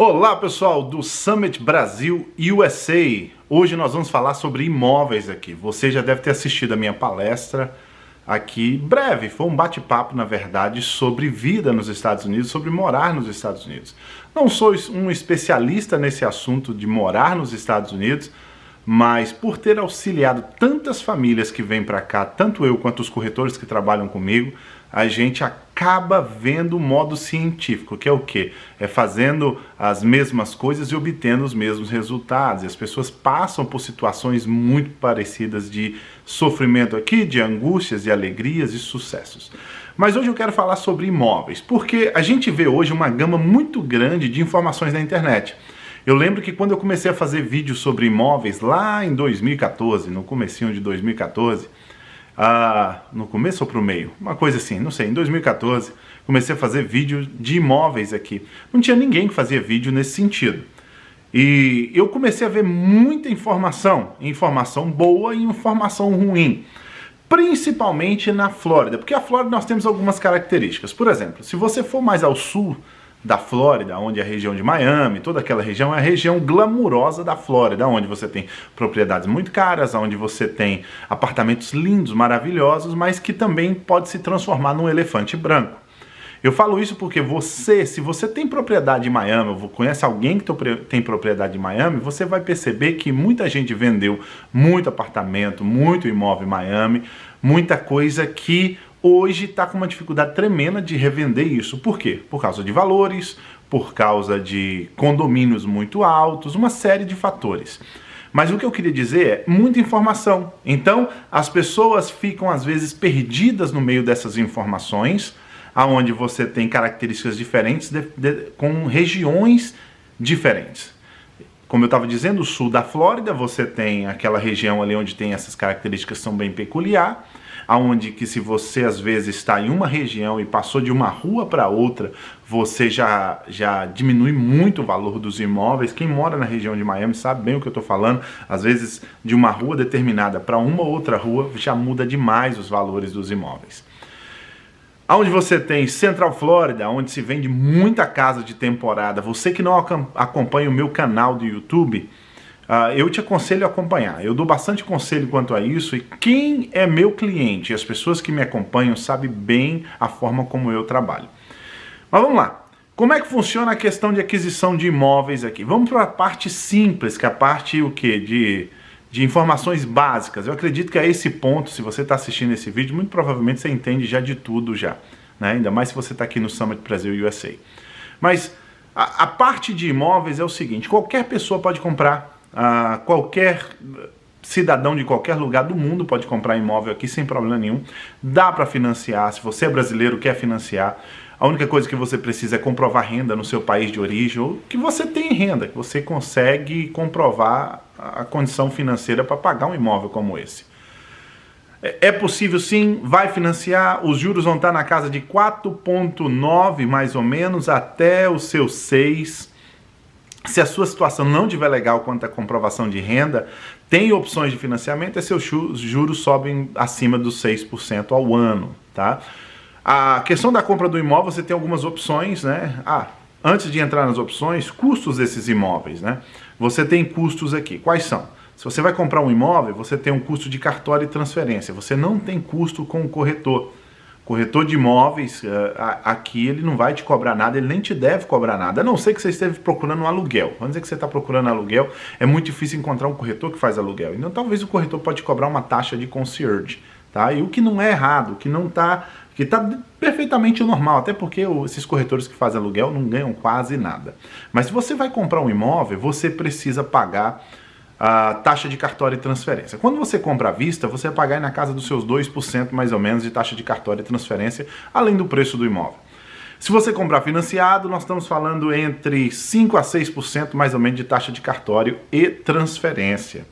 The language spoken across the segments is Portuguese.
Olá pessoal do Summit Brasil USA. Hoje nós vamos falar sobre imóveis aqui. Você já deve ter assistido a minha palestra aqui, breve, foi um bate-papo na verdade sobre vida nos Estados Unidos, sobre morar nos Estados Unidos. Não sou um especialista nesse assunto de morar nos Estados Unidos, mas por ter auxiliado tantas famílias que vêm para cá, tanto eu quanto os corretores que trabalham comigo, a gente acaba vendo o modo científico, que é o quê? É fazendo as mesmas coisas e obtendo os mesmos resultados. E as pessoas passam por situações muito parecidas de sofrimento aqui, de angústias, de alegrias e sucessos. Mas hoje eu quero falar sobre imóveis, porque a gente vê hoje uma gama muito grande de informações na internet. Eu lembro que quando eu comecei a fazer vídeos sobre imóveis lá em 2014, no comecinho de 2014, no começo ou pro meio, uma coisa assim, não sei, em 2014 comecei a fazer vídeo de imóveis aqui. Não tinha ninguém que fazia vídeo nesse sentido. E eu comecei a ver muita informação boa e informação ruim. Principalmente na Flórida, porque a Flórida nós temos algumas características. Por exemplo, se você for mais ao sul da Flórida, onde é a região de Miami, toda aquela região é a região glamurosa da Flórida, onde você tem propriedades muito caras, onde você tem apartamentos lindos, maravilhosos, mas que também pode se transformar num elefante branco. Eu falo isso porque se você tem propriedade em Miami, ou conhece alguém que tem propriedade em Miami, você vai perceber que muita gente vendeu muito apartamento, muito imóvel em Miami, muita coisa que hoje está com uma dificuldade tremenda de revender isso. Por quê? Por causa de valores, por causa de condomínios muito altos, uma série de fatores. Mas o que eu queria dizer é muita informação. Então, as pessoas ficam às vezes perdidas no meio dessas informações, aonde você tem características diferentes com regiões diferentes. Como eu estava dizendo, o sul da Flórida, você tem aquela região ali onde tem essas características que são bem peculiares, aonde que se você às vezes está em uma região e passou de uma rua para outra, você já diminui muito o valor dos imóveis. Quem mora na região de Miami sabe bem o que eu estou falando. Às vezes de uma rua determinada para uma outra rua já muda demais os valores dos imóveis. Onde você tem Central Florida, onde se vende muita casa de temporada. Você que não acompanha o meu canal do YouTube, eu te aconselho a acompanhar. Eu dou bastante conselho quanto a isso, e quem é meu cliente, as pessoas que me acompanham, sabem bem a forma como eu trabalho. Mas vamos lá. Como é que funciona a questão de aquisição de imóveis aqui? Vamos para a parte simples, que é a parte de informações básicas. Eu acredito que a esse ponto, se você está assistindo esse vídeo, muito provavelmente você entende já de tudo já, né? Ainda mais se você está aqui no Summit Brasil USA. Mas a parte de imóveis é o seguinte: qualquer pessoa pode comprar, qualquer cidadão de qualquer lugar do mundo pode comprar imóvel aqui sem problema nenhum. Dá para financiar, se você é brasileiro, quer financiar. A única coisa que você precisa é comprovar renda no seu país de origem, ou que você tem renda, que você consegue comprovar a condição financeira para pagar um imóvel como esse. É possível sim, vai financiar, os juros vão estar na casa de 4,9 mais ou menos até os seus 6. Se a sua situação não estiver legal quanto à comprovação de renda, tem opções de financiamento e seus juros sobem acima dos 6% ao ano, tá? A questão da compra do imóvel, você tem algumas opções, né? Antes de entrar nas opções, custos desses imóveis, né? Você tem custos aqui. Quais são? Se você vai comprar um imóvel, você tem um custo de cartório e transferência. Você não tem custo com o corretor. Corretor de imóveis, aqui ele não vai te cobrar nada, ele nem te deve cobrar nada, a não ser que você esteja procurando um aluguel. Vamos dizer que você está procurando aluguel, é muito difícil encontrar um corretor que faz aluguel. Então talvez o corretor pode cobrar uma taxa de concierge, tá? E o que não é errado, que está perfeitamente normal, até porque esses corretores que fazem aluguel não ganham quase nada. Mas se você vai comprar um imóvel, você precisa pagar a taxa de cartório e transferência. Quando você compra à vista, você vai pagar na casa dos seus 2% mais ou menos de taxa de cartório e transferência, além do preço do imóvel. Se você comprar financiado, nós estamos falando entre 5% a 6% mais ou menos de taxa de cartório e transferência.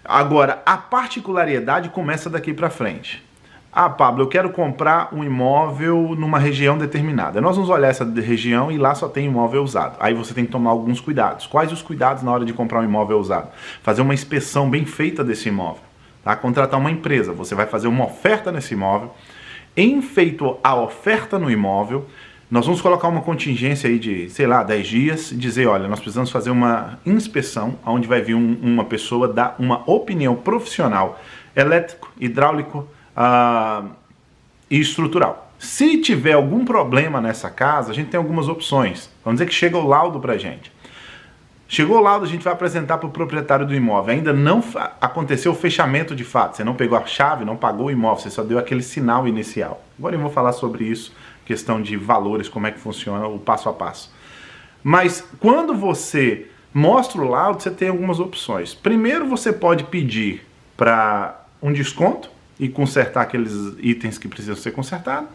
Agora, a particularidade começa daqui para frente. Pablo, eu quero comprar um imóvel numa região determinada. Nós vamos olhar essa região e lá só tem imóvel usado. Aí você tem que tomar alguns cuidados. Quais os cuidados na hora de comprar um imóvel usado? Fazer uma inspeção bem feita desse imóvel. Tá? Contratar uma empresa. Você vai fazer uma oferta nesse imóvel. Em feito a oferta no imóvel, Nós vamos colocar uma contingência aí de, sei lá, 10 dias e dizer, olha, nós precisamos fazer uma inspeção onde vai vir uma pessoa dar uma opinião profissional, elétrico, hidráulico e estrutural. Se tiver algum problema nessa casa, a gente tem algumas opções. Vamos dizer que chega o laudo pra gente. Chegou o laudo, a gente vai apresentar para o proprietário do imóvel. Ainda não aconteceu o fechamento de fato. Você não pegou a chave, não pagou o imóvel, você só deu aquele sinal inicial. Agora eu vou falar sobre isso, questão de valores, como é que funciona o passo a passo. Mas quando você mostra o laudo, você tem algumas opções. Primeiro, você pode pedir para um desconto e consertar aqueles itens que precisam ser consertados.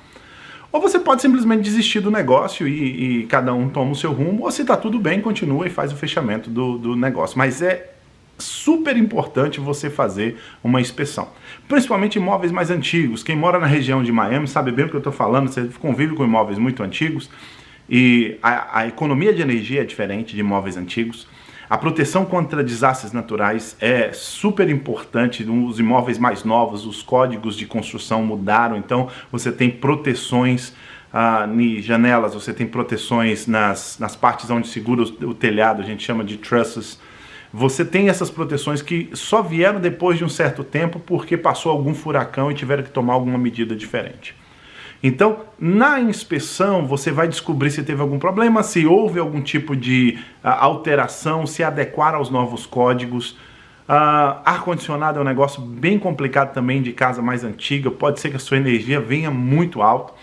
Ou você pode simplesmente desistir do negócio e cada um toma o seu rumo, ou se está tudo bem, continua e faz o fechamento do negócio. Mas é super importante você fazer uma inspeção. Principalmente imóveis mais antigos. Quem mora na região de Miami sabe bem o que eu estou falando, você convive com imóveis muito antigos e a economia de energia é diferente de imóveis antigos. A proteção contra desastres naturais é super importante. Os imóveis mais novos, os códigos de construção mudaram, então você tem proteções em janelas, você tem proteções nas partes onde segura o telhado, a gente chama de trusses. Você tem essas proteções que só vieram depois de um certo tempo porque passou algum furacão e tiveram que tomar alguma medida diferente. Então, na inspeção, você vai descobrir se teve algum problema, se houve algum tipo de alteração, se adequar aos novos códigos. Ar-condicionado é um negócio bem complicado também de casa mais antiga, pode ser que a sua energia venha muito alta.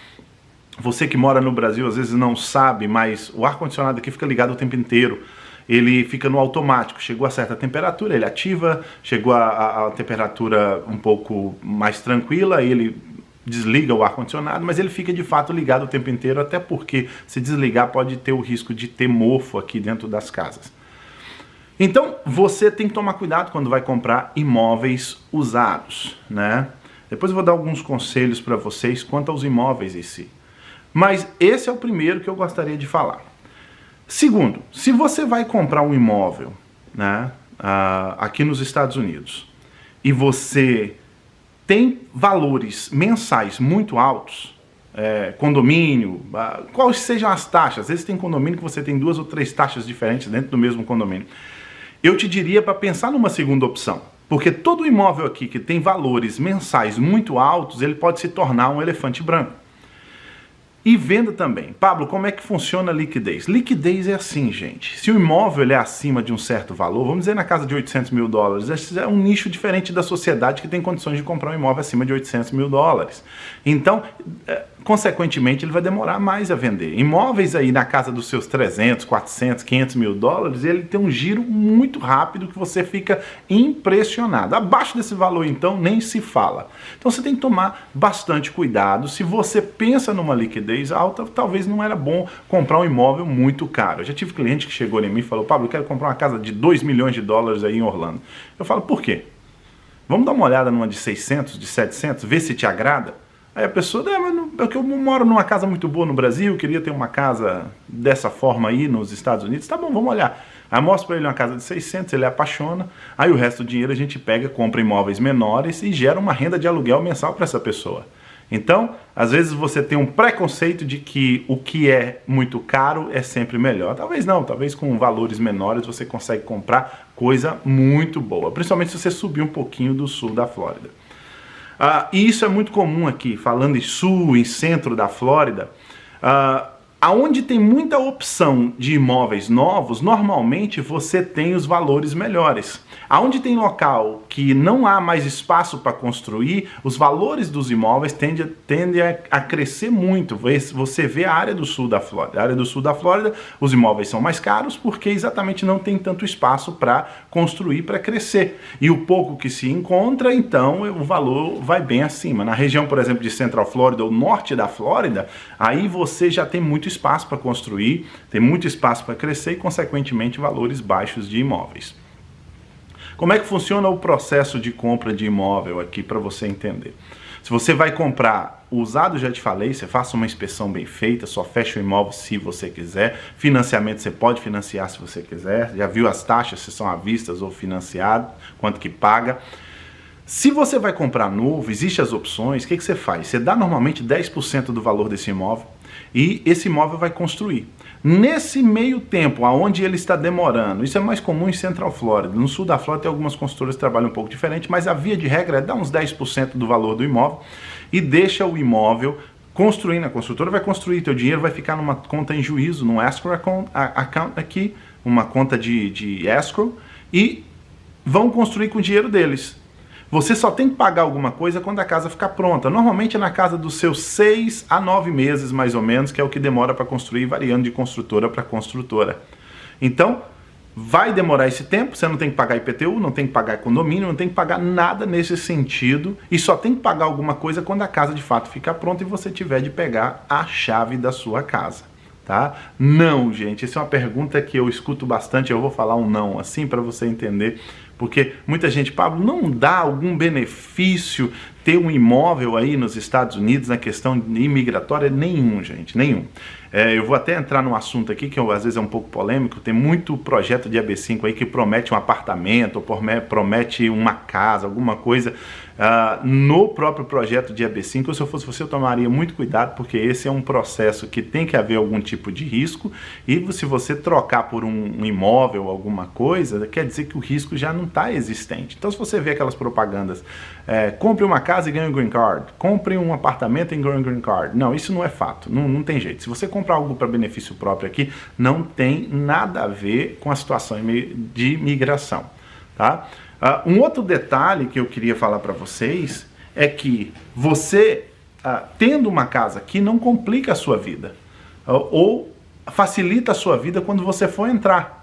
Você que mora no Brasil às vezes não sabe, mas o ar-condicionado aqui fica ligado o tempo inteiro. Ele fica no automático, chegou a certa temperatura, ele ativa, chegou a temperatura um pouco mais tranquila, ele desliga o ar-condicionado, mas ele fica de fato ligado o tempo inteiro, até porque se desligar pode ter o risco de ter mofo aqui dentro das casas. Então você tem que tomar cuidado quando vai comprar imóveis usados, né? Depois eu vou dar alguns conselhos para vocês quanto aos imóveis em si. Mas esse é o primeiro que eu gostaria de falar. Segundo, se você vai comprar um imóvel, né, aqui nos Estados Unidos e você tem valores mensais muito altos, condomínio, quais sejam as taxas, às vezes tem condomínio que você tem 2 ou 3 taxas diferentes dentro do mesmo condomínio. Eu te diria para pensar numa segunda opção, porque todo imóvel aqui que tem valores mensais muito altos, ele pode se tornar um elefante branco. E venda também. Pablo, como é que funciona a liquidez? Liquidez é assim, gente. Se o imóvel ele é acima de um certo valor, vamos dizer na casa de 800 mil dólares, esse é um nicho diferente da sociedade que tem condições de comprar um imóvel acima de 800 mil dólares. Então, consequentemente, ele vai demorar mais a vender. Imóveis aí na casa dos seus 300, 400, 500 mil dólares, ele tem um giro muito rápido que você fica impressionado. Abaixo desse valor, então, nem se fala. Então, você tem que tomar bastante cuidado. Se você pensa numa liquidez alta, talvez não era bom comprar um imóvel muito caro. Eu já tive cliente que chegou em mim e falou, Pablo, eu quero comprar uma casa de 2 milhões de dólares aí em Orlando. Eu falo, por quê? Vamos dar uma olhada numa de 600, de 700, ver se te agrada? Aí a pessoa, mas eu moro numa casa muito boa no Brasil, queria ter uma casa dessa forma aí nos Estados Unidos. Tá bom, vamos olhar. Aí mostra para ele uma casa de 600, ele apaixona, aí o resto do dinheiro a gente pega, compra imóveis menores e gera uma renda de aluguel mensal para essa pessoa. Então, às vezes você tem um preconceito de que o que é muito caro é sempre melhor. Talvez não, talvez com valores menores você consegue comprar coisa muito boa, principalmente se você subir um pouquinho do sul da Flórida. E isso é muito comum aqui, falando em sul, em centro da Flórida. Aonde tem muita opção de imóveis novos, normalmente você tem os valores melhores. Aonde tem local que não há mais espaço para construir, os valores dos imóveis tendem a crescer muito. Você vê a área do sul da Flórida. A área do sul da Flórida, os imóveis são mais caros porque exatamente não tem tanto espaço para construir, para crescer. E o pouco que se encontra, então, o valor vai bem acima. Na região, por exemplo, de Central Florida ou norte da Flórida, aí você já tem muito espaço para construir, tem muito espaço para crescer e, consequentemente, valores baixos de imóveis. Como é que funciona o processo de compra de imóvel aqui para você entender? Se você vai comprar usado, já te falei, você faça uma inspeção bem feita, só fecha o imóvel se você quiser. Financiamento você pode financiar se você quiser. Já viu as taxas, se são à vista ou financiado, quanto que paga. Se você vai comprar novo, existem as opções, o que você faz? Você dá normalmente 10% do valor desse imóvel. e esse imóvel vai construir. Nesse meio tempo, aonde ele está demorando, isso é mais comum em Central Florida. No sul da Flórida tem algumas construtoras que trabalham um pouco diferente, mas a via de regra é dar uns 10% do valor do imóvel e deixa o imóvel construindo. A construtora vai construir, teu dinheiro vai ficar numa conta em juízo, num escrow account aqui, uma conta de escrow, e vão construir com o dinheiro deles. Você só tem que pagar alguma coisa quando a casa ficar pronta. Normalmente é na casa dos seus 6 a 9 meses, mais ou menos, que é o que demora para construir, variando de construtora para construtora. Então, vai demorar esse tempo, você não tem que pagar IPTU, não tem que pagar condomínio, não tem que pagar nada nesse sentido, e só tem que pagar alguma coisa quando a casa de fato ficar pronta e você tiver de pegar a chave da sua casa. Tá? Não, gente, essa é uma pergunta que eu escuto bastante, eu vou falar um não assim para você entender, porque muita gente, Pablo, não dá algum benefício ter um imóvel aí nos Estados Unidos na questão imigratória? Nenhum, gente, nenhum. Eu vou até entrar num assunto aqui que às vezes é um pouco polêmico, tem muito projeto de AB5 aí que promete um apartamento, ou promete uma casa, alguma coisa no próprio projeto de AB5. Se eu fosse você, eu tomaria muito cuidado, porque esse é um processo que tem que haver algum tipo de risco, e se você trocar por um imóvel, alguma coisa, quer dizer que o risco já não está existente. Então, se você vê aquelas propagandas, compre uma casa e ganhe um green card, compre um apartamento e ganhe um green card. Não, isso não é fato, não tem jeito. Se você comprar algo para benefício próprio aqui, não tem nada a ver com a situação de imigração, tá? Um outro detalhe que eu queria falar para vocês é que você, tendo uma casa aqui, não complica a sua vida, ou facilita a sua vida quando você for entrar.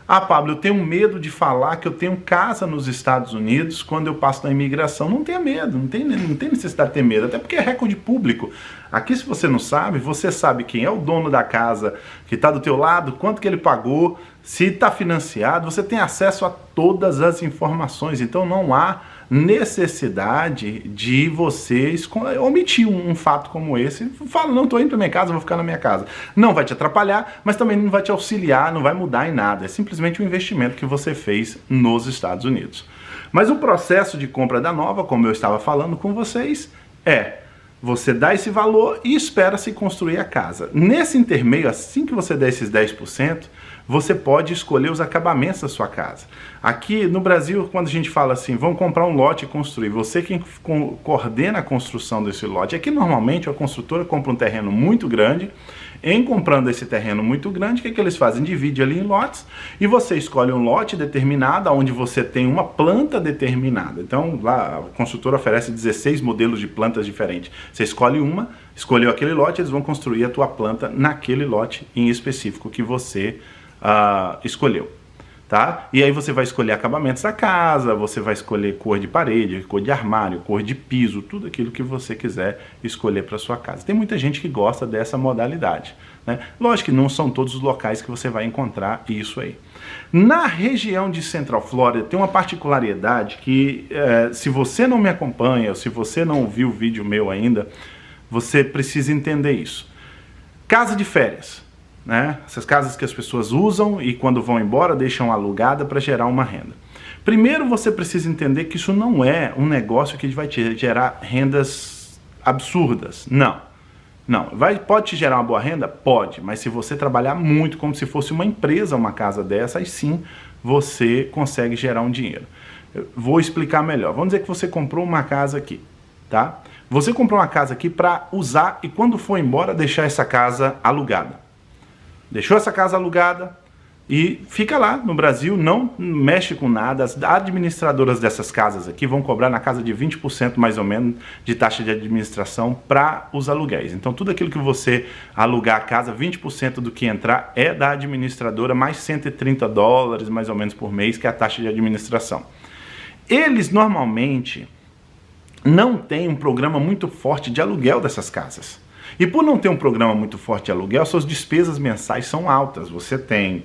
Ah, Pablo, eu tenho medo de falar que eu tenho casa nos Estados Unidos quando eu passo na imigração. Não tenha medo, não tem necessidade de ter medo, até porque é recorde público. Aqui, se você não sabe, você sabe quem é o dono da casa que está do teu lado, quanto que ele pagou, se está financiado, você tem acesso a todas as informações. Então não há necessidade de você omitir um fato como esse. Fala, não, estou indo para minha casa, vou ficar na minha casa. Não vai te atrapalhar, mas também não vai te auxiliar, não vai mudar em nada. É simplesmente um investimento que você fez nos Estados Unidos. Mas o processo de compra da nova, como eu estava falando com vocês, você dá esse valor e espera se construir a casa. Nesse intermeio, assim que você der esses 10%, você pode escolher os acabamentos da sua casa. Aqui no Brasil, quando a gente fala assim, vamos comprar um lote e construir, você quem coordena a construção desse lote. Aqui normalmente a construtora compra um terreno muito grande. Em comprando esse terreno muito grande, o que eles fazem? Divide ali em lotes e você escolhe um lote determinado, onde você tem uma planta determinada. Então lá a construtora oferece 16 modelos de plantas diferentes. Você escolhe uma, escolheu aquele lote, eles vão construir a tua planta naquele lote em específico que você escolheu. Tá? E aí você vai escolher acabamentos da casa, você vai escolher cor de parede, cor de armário, cor de piso, tudo aquilo que você quiser escolher para sua casa. Tem muita gente que gosta dessa modalidade, né? Lógico que não são todos os locais que você vai encontrar isso aí. Na região de Central Florida tem uma particularidade que se você não me acompanha, ou se você não viu o vídeo meu ainda, você precisa entender isso. Casa de férias. Né? Essas casas que as pessoas usam e quando vão embora deixam alugada para gerar uma renda. Primeiro você precisa entender que isso não é um negócio que vai te gerar rendas absurdas. Não. Pode te gerar uma boa renda? Pode, mas se você trabalhar muito como se fosse uma empresa, uma casa dessa, aí sim você consegue gerar um dinheiro. Eu vou explicar melhor. Vamos dizer que você comprou uma casa aqui, tá? Você comprou uma casa aqui para usar e quando for embora deixar essa casa alugada. Deixou essa casa alugada e fica lá no Brasil, não mexe com nada. As administradoras dessas casas aqui vão cobrar na casa de 20% mais ou menos de taxa de administração para os aluguéis. Então tudo aquilo que você alugar a casa, 20% do que entrar é da administradora, mais $130 mais ou menos por mês, que é a taxa de administração. Eles normalmente não têm um programa muito forte de aluguel dessas casas. E por não ter um programa muito forte de aluguel, suas despesas mensais são altas. Você tem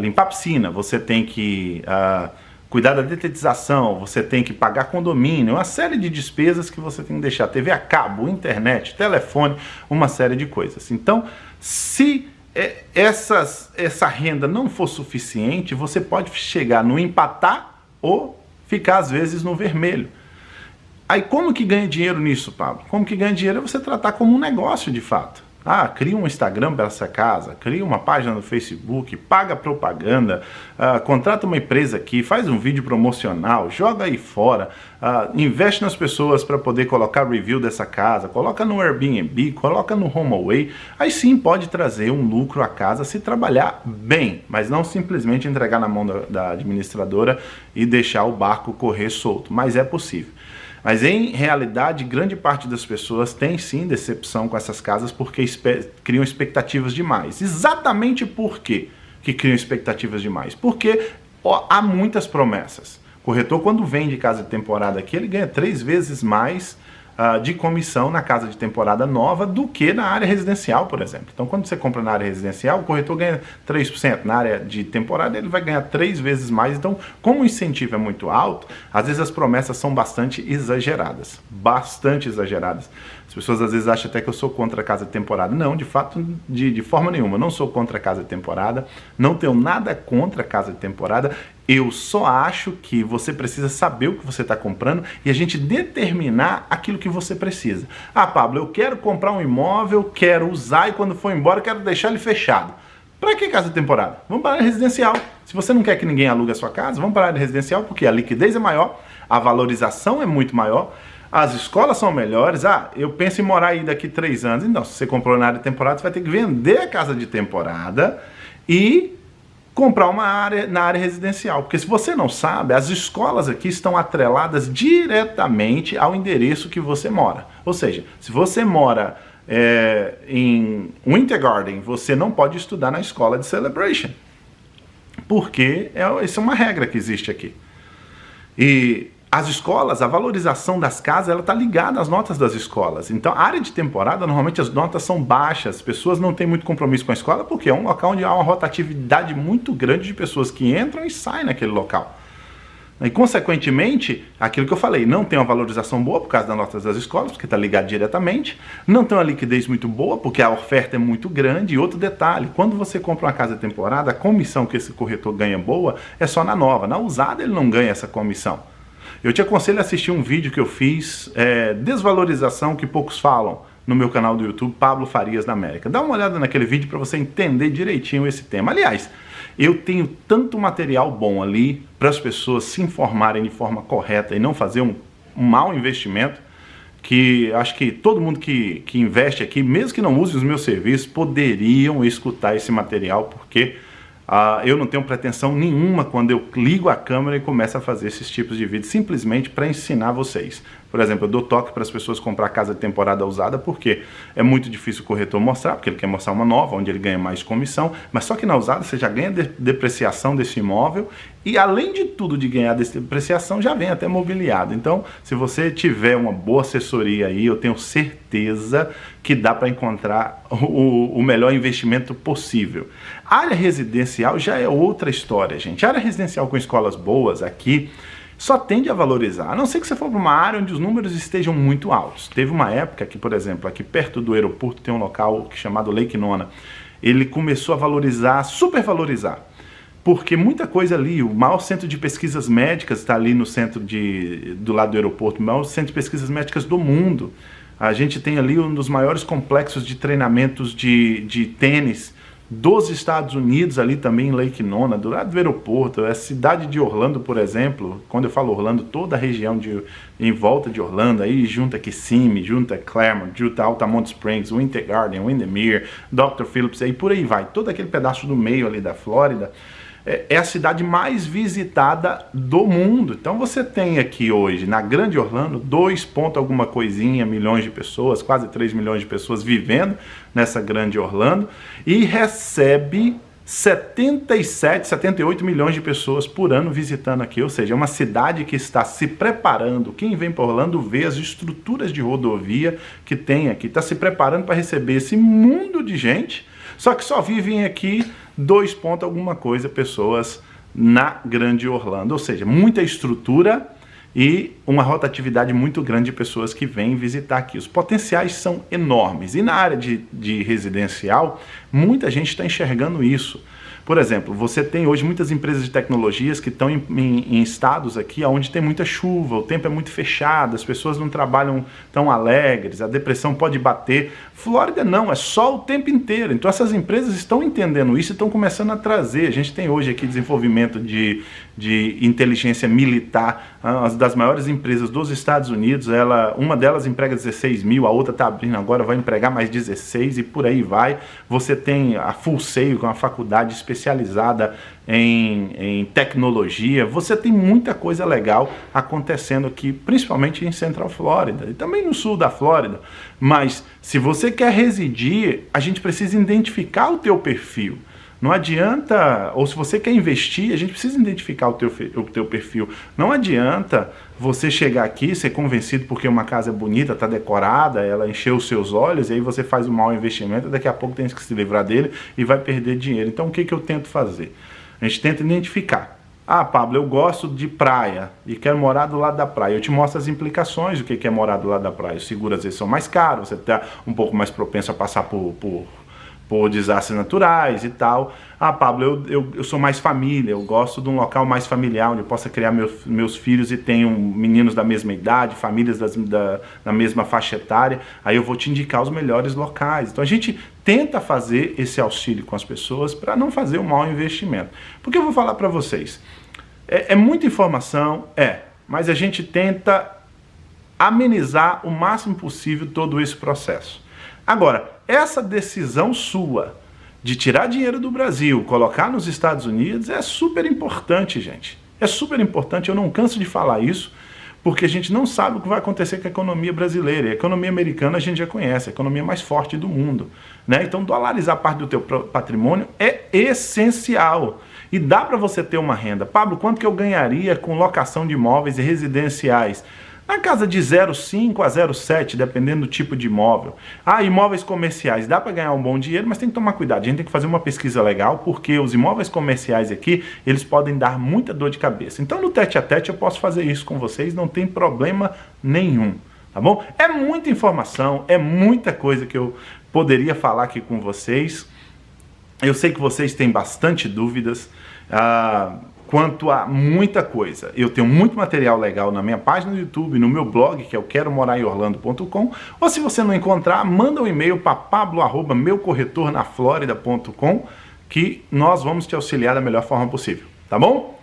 limpar a piscina, você tem que cuidar da detetização, você tem que pagar condomínio, uma série de despesas que você tem que deixar. TV a cabo, internet, telefone, uma série de coisas. Então, se essa renda não for suficiente, você pode chegar no empatar ou ficar às vezes no vermelho. Aí como que ganha dinheiro nisso, Pablo? Como que ganha dinheiro é você tratar como um negócio de fato. Ah, cria um Instagram para essa casa, cria uma página no Facebook, paga propaganda, contrata uma empresa aqui, faz um vídeo promocional, joga aí fora, investe nas pessoas para poder colocar review dessa casa, coloca no Airbnb, coloca no HomeAway, aí sim pode trazer um lucro à casa se trabalhar bem, mas não simplesmente entregar na mão da administradora e deixar o barco correr solto, mas é possível. Mas em realidade, grande parte das pessoas tem sim decepção com essas casas porque criam expectativas demais. Exatamente por quê que criam expectativas demais? Porque há muitas promessas. O corretor, quando vende casa de temporada aqui, ele ganha 3 vezes mais de comissão na casa de temporada nova do que na área residencial, por exemplo. Então, quando você compra na área residencial, o corretor ganha 3%. Na área de temporada, ele vai ganhar 3 vezes mais. Então, como o incentivo é muito alto, às vezes as promessas são bastante exageradas. Bastante exageradas. As pessoas às vezes acham até que eu sou contra a casa de temporada. Não, de fato, de forma nenhuma. Eu não sou contra a casa de temporada. Não tenho nada contra a casa de temporada. Eu só acho que você precisa saber o que você está comprando e a gente determinar aquilo que você precisa. Ah, Pablo, eu quero comprar um imóvel, quero usar e quando for embora quero deixar ele fechado. Para que casa de temporada? Vamos para a área residencial. Se você não quer que ninguém alugue a sua casa, vamos para a área residencial porque a liquidez é maior, a valorização é muito maior, as escolas são melhores. Ah, eu penso em morar aí daqui 3 anos. Então, se você comprou na área de temporada, você vai ter que vender a casa de temporada e comprar uma área na área residencial. Porque se você não sabe, as escolas aqui estão atreladas diretamente ao endereço que você mora. Ou seja, se você mora em Winter Garden, você não pode estudar na escola de Celebration. Porque essa é uma regra que existe aqui. E as escolas, a valorização das casas, ela está ligada às notas das escolas. Então, a área de temporada, normalmente as notas são baixas, as pessoas não têm muito compromisso com a escola, porque é um local onde há uma rotatividade muito grande de pessoas que entram e saem naquele local. E, consequentemente, aquilo que eu falei, não tem uma valorização boa por causa das notas das escolas, porque está ligado diretamente, não tem uma liquidez muito boa, porque a oferta é muito grande, e outro detalhe, quando você compra uma casa de temporada, a comissão que esse corretor ganha boa é só na nova, na usada ele não ganha essa comissão. Eu te aconselho a assistir um vídeo que eu fiz, desvalorização que poucos falam, no meu canal do YouTube, Pablo Farias na América. Dá uma olhada naquele vídeo para você entender direitinho esse tema. Aliás, eu tenho tanto material bom ali para as pessoas se informarem de forma correta e não fazer um mau investimento, que acho que todo mundo que investe aqui, mesmo que não use os meus serviços, poderiam escutar esse material, porque eu não tenho pretensão nenhuma quando eu ligo a câmera e começo a fazer esses tipos de vídeos, simplesmente para ensinar vocês. Por exemplo, eu dou toque para as pessoas comprar casa de temporada usada, porque é muito difícil o corretor mostrar, porque ele quer mostrar uma nova, onde ele ganha mais comissão, mas só que na usada você já ganha depreciação desse imóvel, e além de tudo de ganhar depreciação, já vem até mobiliado. Então, se você tiver uma boa assessoria aí, eu tenho certeza que dá para encontrar o melhor investimento possível. A área residencial já é outra história, gente. A área residencial com escolas boas aqui só tende a valorizar, a não ser que você for para uma área onde os números estejam muito altos. Teve uma época que, por exemplo, aqui perto do aeroporto tem um local chamado Lake Nona. Ele começou a valorizar, supervalorizar, porque muita coisa ali, o maior centro de pesquisas médicas está ali no centro do lado do aeroporto, o maior centro de pesquisas médicas do mundo. A gente tem ali um dos maiores complexos de treinamentos de tênis dos Estados Unidos, ali também em Lake Nona, do lado do aeroporto. A cidade de Orlando, por exemplo, quando eu falo Orlando, toda a região em volta de Orlando, aí junta Kissimmee, junta Claremont, junta Altamont Springs, Winter Garden, Windermere, Dr. Phillips, aí por aí vai. Todo aquele pedaço do meio ali da Flórida é a cidade mais visitada do mundo. Então você tem aqui hoje, na Grande Orlando, 2 ponto alguma coisinha milhões de pessoas, quase 3 milhões de pessoas vivendo nessa Grande Orlando, e recebe 77, 78 milhões de pessoas por ano visitando aqui, ou seja, é uma cidade que está se preparando. Quem vem para Orlando vê as estruturas de rodovia que tem aqui, está se preparando para receber esse mundo de gente, só que só vivem aqui 2 ponto alguma coisa pessoas na Grande Orlando, ou seja, muita estrutura e uma rotatividade muito grande de pessoas que vêm visitar aqui. Os potenciais são enormes, e na área de residencial, muita gente está enxergando isso. Por exemplo, você tem hoje muitas empresas de tecnologias que estão em estados aqui onde tem muita chuva, o tempo é muito fechado, as pessoas não trabalham tão alegres, a depressão pode bater. Flórida não, é sol o tempo inteiro. Então essas empresas estão entendendo isso e estão começando a trazer. A gente tem hoje aqui desenvolvimento de inteligência militar, uma das maiores empresas dos Estados Unidos, uma delas emprega 16 mil, a outra está abrindo agora, vai empregar mais 16 e por aí vai. Você tem a Full Sail, que é uma faculdade especializada em tecnologia. Você tem muita coisa legal acontecendo aqui, principalmente em Central Flórida e também no sul da Flórida. Mas se você quer residir, a gente precisa identificar o teu perfil. Não adianta, ou se você quer investir, a gente precisa identificar o teu perfil. Não adianta você chegar aqui, ser convencido porque uma casa é bonita, está decorada, ela encheu os seus olhos, e aí você faz um mau investimento, daqui a pouco tem que se livrar dele e vai perder dinheiro. Então o que eu tento fazer? A gente tenta identificar. Ah, Pablo, eu gosto de praia e quero morar do lado da praia. Eu te mostro as implicações do que é morar do lado da praia. Os seguros às vezes são mais caros, você está um pouco mais propenso a passar por desastres naturais e tal. Ah, Pablo, eu sou mais família, eu gosto de um local mais familiar, onde eu possa criar meus filhos e tenham meninos da mesma idade, famílias da mesma faixa etária. Aí eu vou te indicar os melhores locais. Então a gente tenta fazer esse auxílio com as pessoas para não fazer um mau investimento. Porque eu vou falar para vocês, é muita informação, mas a gente tenta amenizar o máximo possível todo esse processo. Agora, essa decisão sua de tirar dinheiro do Brasil, colocar nos Estados Unidos, é super importante, gente. É super importante, eu não canso de falar isso, porque a gente não sabe o que vai acontecer com a economia brasileira. E a economia americana a gente já conhece, a economia mais forte do mundo, né? Então, dolarizar parte do teu patrimônio é essencial. E dá para você ter uma renda. Pablo, quanto que eu ganharia com locação de imóveis e residenciais? Na casa de 0,5 a 0,7, dependendo do tipo de imóvel. Ah, imóveis comerciais, dá para ganhar um bom dinheiro, mas tem que tomar cuidado. A gente tem que fazer uma pesquisa legal, porque os imóveis comerciais aqui, eles podem dar muita dor de cabeça. Então, no tete a tete, eu posso fazer isso com vocês, não tem problema nenhum, tá bom? É muita informação, é muita coisa que eu poderia falar aqui com vocês. Eu sei que vocês têm bastante dúvidas, quanto a muita coisa. Eu tenho muito material legal na minha página do YouTube, no meu blog, que é o queromoraremorlando.com, ou se você não encontrar, manda um e-mail para pablo@meucorretornaflorida.com, que nós vamos te auxiliar da melhor forma possível, tá bom?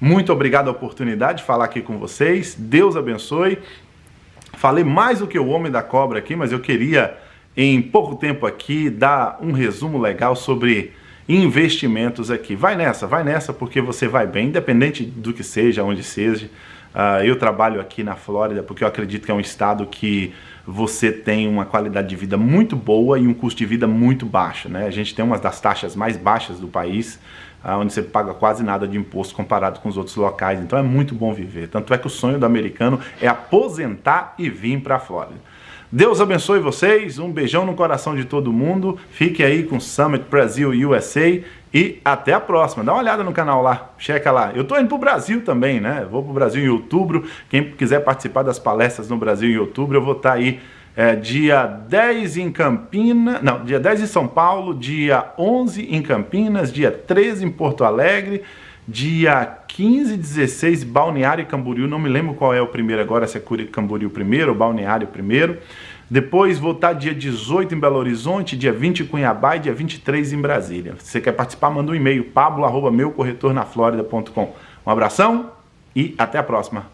Muito obrigado a oportunidade de falar aqui com vocês, Deus abençoe. Falei mais do que o homem da cobra aqui, mas eu queria, em pouco tempo aqui, dar um resumo legal sobre investimentos aqui. Vai nessa, porque você vai bem, independente do que seja, onde seja. Eu trabalho aqui na Flórida porque eu acredito que é um estado que você tem uma qualidade de vida muito boa e um custo de vida muito baixo, né? A gente tem uma das taxas mais baixas do país, onde você paga quase nada de imposto comparado com os outros locais, então é muito bom viver. Tanto é que o sonho do americano é aposentar e vir para a Flórida. Deus abençoe vocês, um beijão no coração de todo mundo, fique aí com Summit Brasil USA e até a próxima. Dá uma olhada no canal lá, checa lá. Eu tô indo pro Brasil também, né? Vou pro Brasil em outubro, quem quiser participar das palestras no Brasil em outubro, eu vou estar aí dia 10 em Campinas, não, dia 10 em São Paulo, dia 11 em Campinas, dia 13 em Porto Alegre, dia 15 e 16, Balneário Camboriú, não me lembro qual é o primeiro agora, se é Camboriú primeiro ou Balneário primeiro. Depois vou estar dia 18 em Belo Horizonte, dia 20 em Cuiabá e dia 23 em Brasília. Se você quer participar, manda um e-mail, pablo@meucorretornaflorida.com. Um abração e até a próxima.